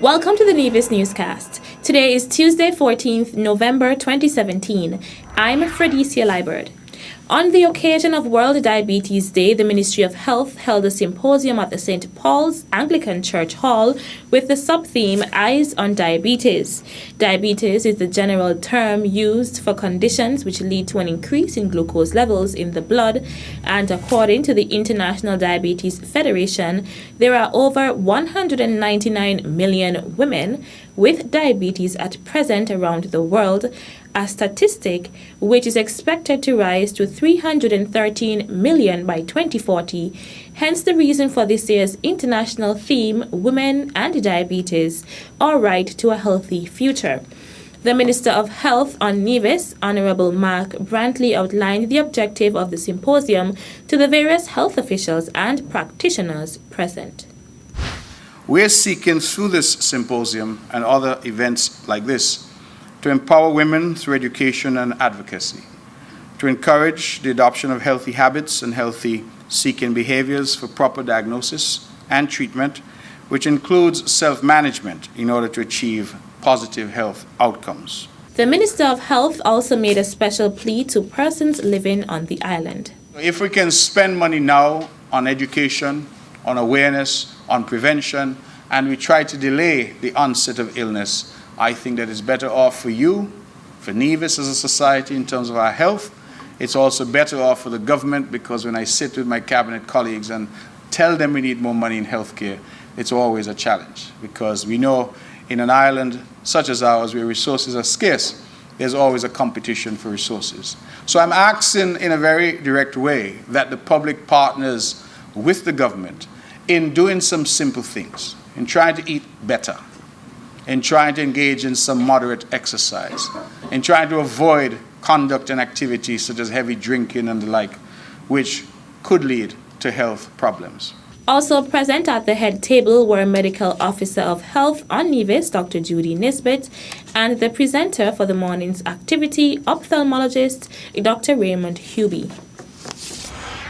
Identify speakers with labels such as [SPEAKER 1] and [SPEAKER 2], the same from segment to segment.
[SPEAKER 1] Welcome to the Nevis Newscast. Today is Tuesday, 14th November 2017. I'm Fredicia Liebert. On the occasion of World Diabetes Day, the Ministry of Health held a symposium at the St. Paul's Anglican Church Hall with the sub-theme Eyes on Diabetes. Diabetes is the general term used for conditions which lead to an increase in glucose levels in the blood, and according to the International Diabetes Federation, there are over 199 million women with diabetes at present around the world, a statistic which is expected to rise to 313 million by 2040, hence the reason for this year's international theme, Women and Diabetes, Our Right to a Healthy Future. The Minister of Health on Nevis, Honorable Mark Brantley, outlined the objective of the symposium to the various health officials and practitioners present.
[SPEAKER 2] We're seeking through this symposium and other events like this to empower women through education and advocacy, to encourage the adoption of healthy habits and healthy seeking behaviors for proper diagnosis and treatment, which includes self-management in order to achieve positive health outcomes.
[SPEAKER 1] The Minister of Health also made a special plea to persons living on the island.
[SPEAKER 2] If we can spend money now on education, on awareness, on prevention, and we try to delay the onset of illness, I think that it's better off for you, for Nevis as a society in terms of our health. It's also better off for the government, because when I sit with my cabinet colleagues and tell them we need more money in healthcare, it's always a challenge, because we know in an island such as ours where resources are scarce, there's always a competition for resources. So I'm asking in a very direct way that the public partners with the government in doing some simple things, in trying to eat better, in trying to engage in some moderate exercise, in trying to avoid conduct and activities such as heavy drinking and the like, which could lead to health problems.
[SPEAKER 1] Also present at the head table were Medical Officer of Health on Nevis, Dr. Judy Nisbet, and the presenter for the morning's activity, ophthalmologist Dr. Raymond Hubie.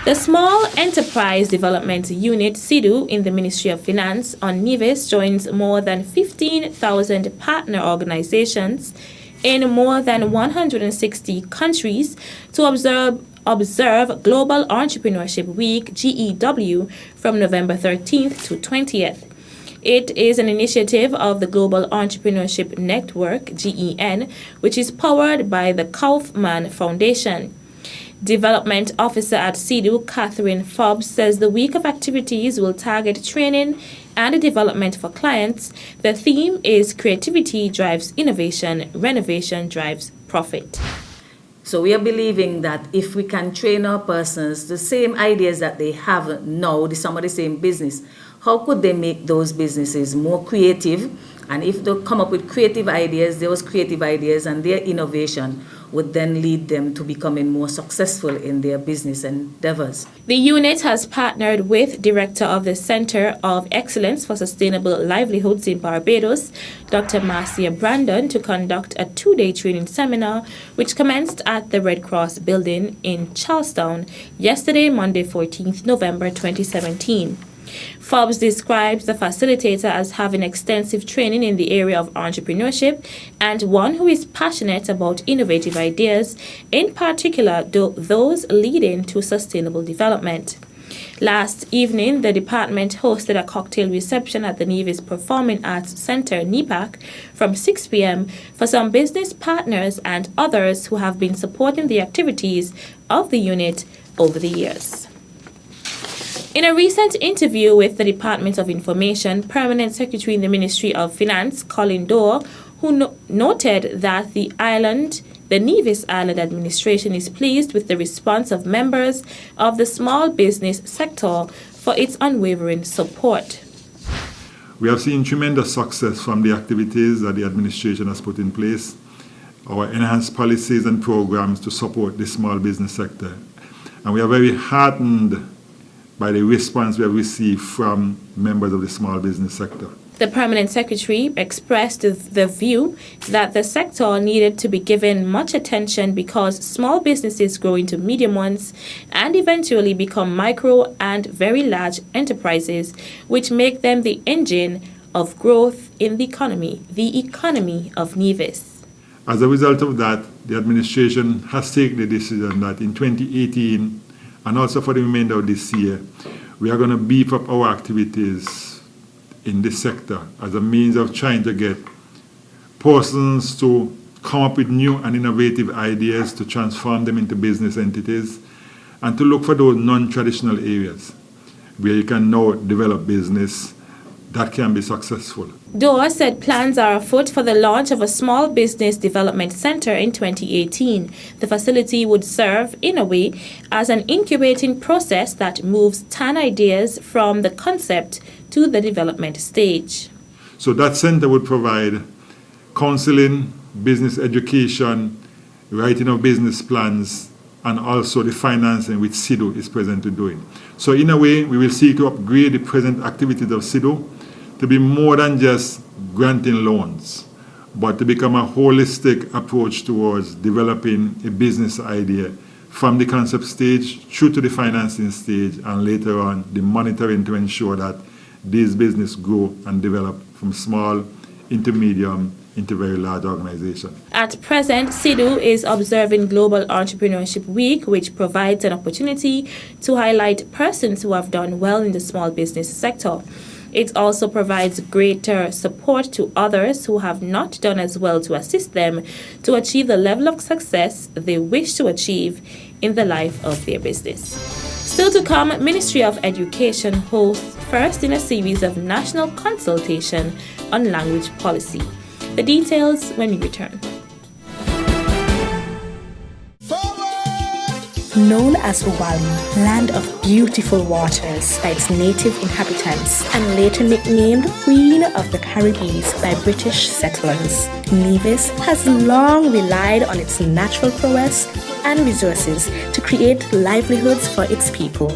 [SPEAKER 1] The Small Enterprise Development Unit, SIDU, in the Ministry of Finance on Nevis joins more than 15,000 partner organizations in more than 160 countries to observe Global Entrepreneurship Week, GEW, from November 13th to 20th. It is an initiative of the Global Entrepreneurship Network, GEN, which is powered by the Kaufman Foundation. Development Officer at SIDU, Catherine Fobbs, says the week of activities will target training and development for clients. The theme is Creativity Drives Innovation, Renovation Drives Profit.
[SPEAKER 3] So we are believing that if we can train our persons, the same ideas that they have now, some of the same business, how could they make those businesses more creative? And if they come up with creative ideas, those creative ideas and their innovation would then lead them to becoming more successful in their business endeavors.
[SPEAKER 1] The unit has partnered with Director of the Center of Excellence for Sustainable Livelihoods in Barbados, Dr. Marcia Brandon, to conduct a 2-day training seminar which commenced at the Red Cross building in Charlestown yesterday, Monday, 14th November 2017. Forbes describes the facilitator as having extensive training in the area of entrepreneurship and one who is passionate about innovative ideas, in particular those leading to sustainable development. Last evening, the department hosted a cocktail reception at the Nevis Performing Arts Center, NEPAC, from 6 p.m. for some business partners and others who have been supporting the activities of the unit over the years. In a recent interview with the Department of Information, Permanent Secretary in the Ministry of Finance, Colin Dorr, who noted that the Nevis Island administration is pleased with the response of members of the small business sector for its unwavering support.
[SPEAKER 4] We have seen tremendous success from the activities that the administration has put in place, our enhanced policies and programs to support the small business sector. And we are very heartened by the response we have received from members of the small business sector.
[SPEAKER 1] The Permanent Secretary expressed the view that the sector needed to be given much attention because small businesses grow into medium ones and eventually become micro and very large enterprises, which make them the engine of growth in the economy of Nevis.
[SPEAKER 4] As a result of that, the administration has taken the decision that in 2018 and also for the remainder of this year, we are going to beef up our activities in this sector as a means of trying to get persons to come up with new and innovative ideas to transform them into business entities and to look for those non-traditional areas where you can now develop business that can be successful.
[SPEAKER 1] DOA said plans are afoot for the launch of a small business development center in 2018. The facility would serve, in a way, as an incubating process that moves TAN ideas from the concept to the development stage.
[SPEAKER 4] So that center would provide counseling, business education, writing of business plans, and also the financing which SIDO is presently doing. So in a way, we will seek to upgrade the present activities of SIDO to be more than just granting loans, but to become a holistic approach towards developing a business idea from the concept stage through to the financing stage and later on the monitoring to ensure that these businesses grow and develop from small into medium into very large organizations.
[SPEAKER 1] At present, SIDO is observing Global Entrepreneurship Week, which provides an opportunity to highlight persons who have done well in the small business sector. It also provides greater support to others who have not done as well to assist them to achieve the level of success they wish to achieve in the life of their business. Still to come, Ministry of Education hosts first in a series of national consultation on language policy. The details when we return.
[SPEAKER 5] Known as Uwali, land of beautiful waters by its native inhabitants, and later nicknamed Queen of the Caribbean by British settlers, Nevis has long relied on its natural prowess and resources to create livelihoods for its people.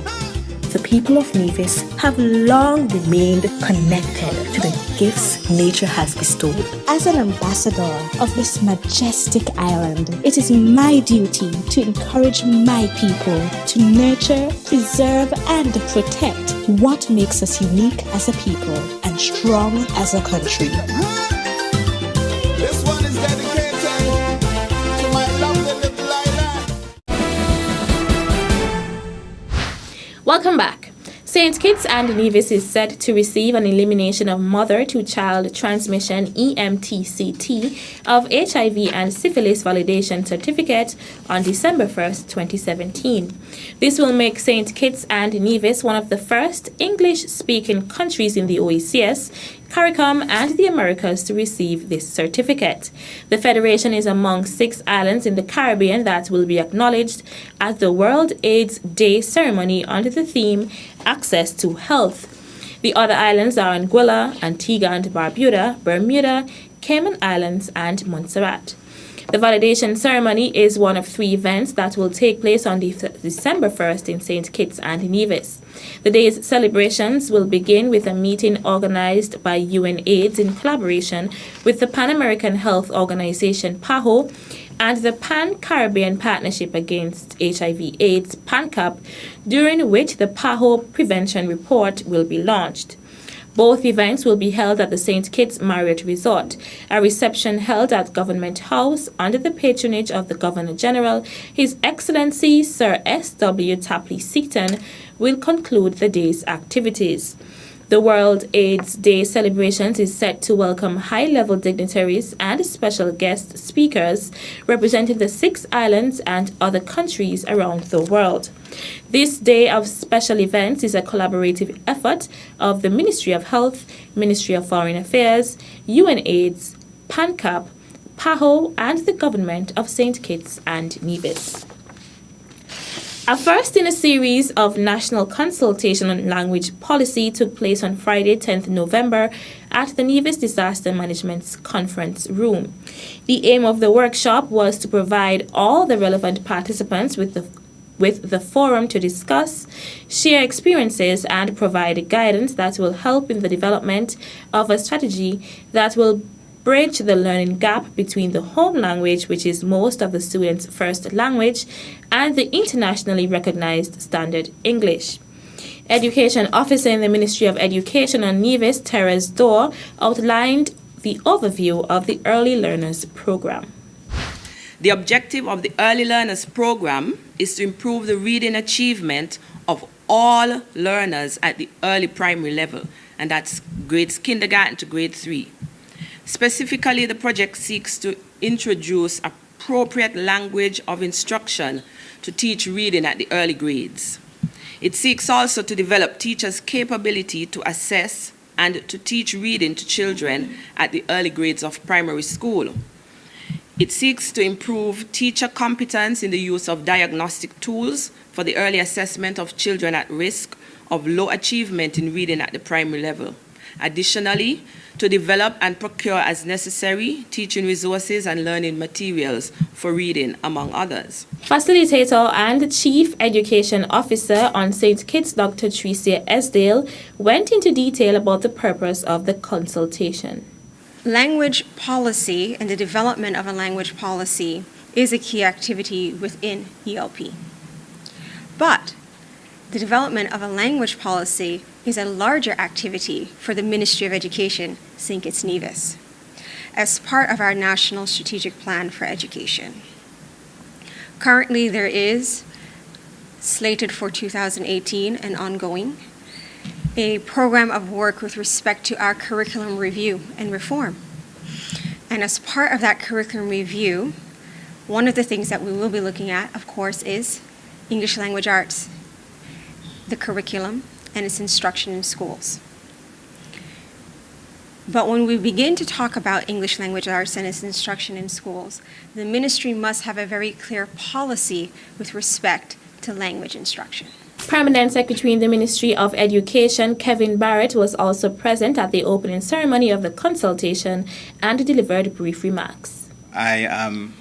[SPEAKER 5] The people of Nevis have long remained connected to the gifts nature has bestowed. As an ambassador of this majestic island, it is my duty to encourage my people to nurture, preserve, and protect what makes us unique as a people and strong as a country.
[SPEAKER 6] This one is dedicated to my lovely little island.
[SPEAKER 1] Welcome back. St. Kitts and Nevis is set to receive an elimination of mother-to-child transmission EMTCT of HIV and syphilis validation certificate on December 1st, 2017. This will make St. Kitts and Nevis one of the first English-speaking countries in the OECS, CARICOM, and the Americas to receive this certificate. The Federation is among 6 islands in the Caribbean that will be acknowledged at the World AIDS Day ceremony under the theme Access to Health. The other islands are Anguilla, Antigua and Barbuda, Bermuda, Cayman Islands, and Montserrat. The validation ceremony is one of 3 events that will take place on December 1st in St. Kitts and Nevis. The day's celebrations will begin with a meeting organized by UNAIDS in collaboration with the Pan American Health Organization PAHO and the Pan-Caribbean Partnership Against HIV/AIDS PANCAP, during which the PAHO Prevention Report will be launched. Both events will be held at the St. Kitts Marriott Resort. A reception held at Government House under the patronage of the Governor-General, His Excellency Sir S.W. Tapley Seaton, will conclude the day's activities. The World AIDS Day celebrations is set to welcome high-level dignitaries and special guest speakers representing the 6 islands and other countries around the world. This day of special events is a collaborative effort of the Ministry of Health, Ministry of Foreign Affairs, UNAIDS, PANCAP, PAHO, and the Government of St. Kitts and Nevis. A first in a series of national consultation on language policy took place on Friday, 10th November, at the Nevis Disaster Management Conference Room. The aim of the workshop was to provide all the relevant participants with the forum to discuss, share experiences, and provide guidance that will help in the development of a strategy that will bridge the learning gap between the home language, which is most of the students' first language, and the internationally recognized standard English. Education Officer in the Ministry of Education on Nevis, Therese Dorr, outlined the overview of the Early Learners Program.
[SPEAKER 7] The objective of the Early Learners Program is to improve the reading achievement of all learners at the early primary level, and that's grades kindergarten to grade 3. Specifically, the project seeks to introduce appropriate language of instruction to teach reading at the early grades. It seeks also to develop teachers' capability to assess and to teach reading to children at the early grades of primary school. It seeks to improve teacher competence in the use of diagnostic tools for the early assessment of children at risk of low achievement in reading at the primary level. Additionally, to develop and procure as necessary teaching resources and learning materials for reading, among others.
[SPEAKER 1] Facilitator and Chief Education Officer on St. Kitts, Dr. Tricia Esdale, went into detail about the purpose of the consultation.
[SPEAKER 8] Language policy and the development of a language policy is a key activity within ELP. But the development of a language policy is a larger activity for the Ministry of Education, St. Kitts Nevis, as part of our National Strategic Plan for Education. Currently, there is, slated for 2018 and ongoing, a program of work with respect to our curriculum review and reform. And as part of that curriculum review, one of the things that we will be looking at, of course, is English language arts, the curriculum, and its instruction in schools. But when we begin to talk about English language arts and its instruction in schools, the ministry must have a very clear policy with respect to language instruction.
[SPEAKER 1] Permanent Secretary in the Ministry of Education, Kevin Barrett, was also present at the opening ceremony of the consultation and delivered brief remarks.
[SPEAKER 9] I am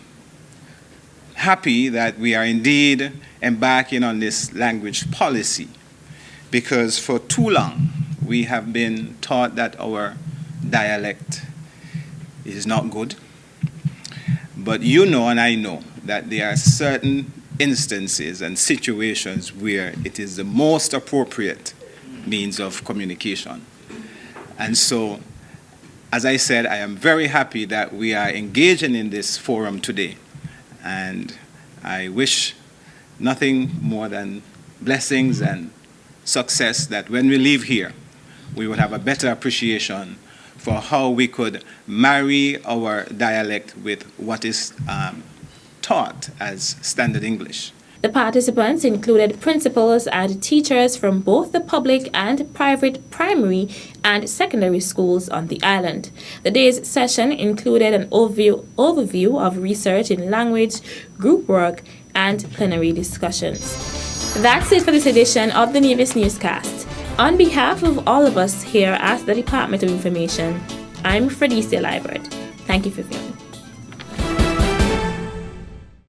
[SPEAKER 9] happy that we are indeed embarking on this language policy, because for too long we have been taught that our dialect is not good. But you know and I know that there are certain instances and situations where it is the most appropriate means of communication. And so, as I said, I am very happy that we are engaging in this forum today. And I wish nothing more than blessings and success, that when we leave here, we will have a better appreciation for how we could marry our dialect with what is taught as standard English.
[SPEAKER 1] The participants included principals and teachers from both the public and private primary and secondary schools on the island. The day's session included an overview of research in language, group work, and plenary discussions. That's it for this edition of the Nevis Newscast. On behalf of all of us here at the Department of Information, I'm Fredicia Liebert. Thank you for viewing.